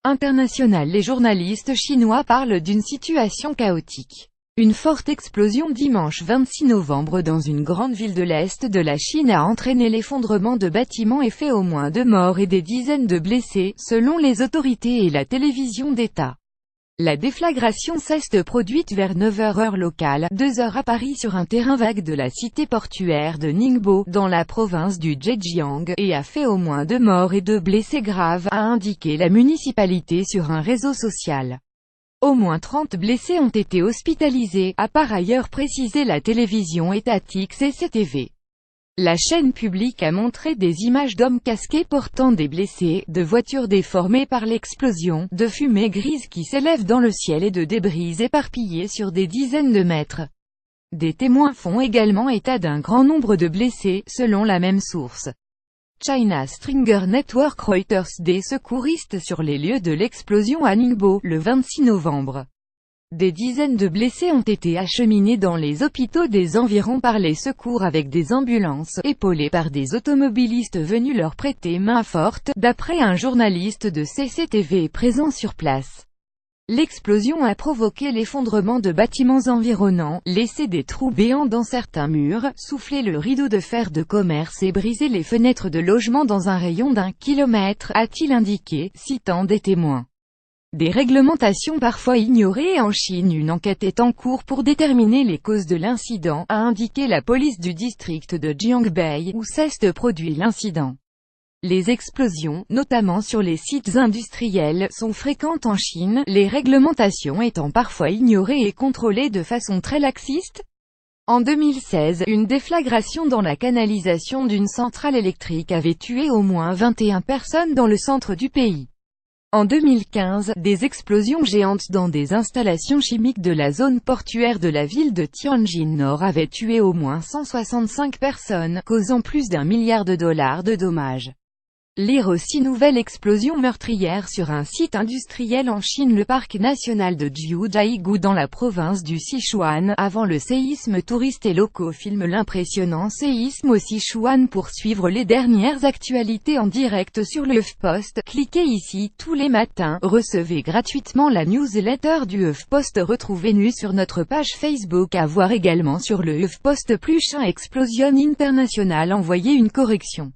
international. Les journalistes chinois parlent d'une situation chaotique. Une forte explosion dimanche 26 novembre dans une grande ville de l'Est de la Chine a entraîné l'effondrement de bâtiments et fait au moins 2 morts et des dizaines de blessés, selon les autorités et la télévision d'État. La déflagration s'est produite vers 9h heure locale, 2h à Paris sur un terrain vague de la cité portuaire de Ningbo, dans la province du Zhejiang, et a fait au moins 2 morts et 2 blessés graves, a indiqué la municipalité sur un réseau social. Au moins 30 blessés ont été hospitalisés, a par ailleurs précisé la télévision étatique CCTV. La chaîne publique a montré des images d'hommes casqués portant des blessés, de voitures déformées par l'explosion, de fumée grise qui s'élève dans le ciel et de débris éparpillés sur des dizaines de mètres. Des témoins font également état d'un grand nombre de blessés, selon la même source. China Stringer Network Reuters. Des secouristes sur les lieux de l'explosion à Ningbo, le 26 novembre. Des dizaines de blessés ont été acheminés dans les hôpitaux des environs par les secours avec des ambulances, épaulés par des automobilistes venus leur prêter main forte, d'après un journaliste de CCTV présent sur place. L'explosion a provoqué l'effondrement de bâtiments environnants, laissé des trous béants dans certains murs, soufflé le rideau de fer de commerce et brisé les fenêtres de logements dans un rayon d'1 kilomètre, a-t-il indiqué, citant des témoins. Des réglementations parfois ignorées en Chine. Une enquête est en cours pour déterminer les causes de l'incident, a indiqué la police du district de Jiangbei, où s'est produit l'incident. Les explosions, notamment sur les sites industriels, sont fréquentes en Chine, les réglementations étant parfois ignorées et contrôlées de façon très laxiste. En 2016, une déflagration dans la canalisation d'une centrale électrique avait tué au moins 21 personnes dans le centre du pays. En 2015, des explosions géantes dans des installations chimiques de la zone portuaire de la ville de Tianjin Nord avaient tué au moins 165 personnes, causant plus d'1 milliard de dollars de dommages. Lire aussi. Nouvelle explosion meurtrière sur un site industriel en Chine. Le parc national de Jiuzhaigou dans la province du Sichuan. Avant le séisme, touristes et locaux filment l'impressionnant séisme au Sichuan. Pour suivre les dernières actualités en direct sur le HuffPost, cliquez ici. Tous les matins, recevez gratuitement la newsletter du HuffPost. Retrouvez-nous sur notre page Facebook. À voir également sur le HuffPost. Plus un explosion internationale. Envoyez une correction.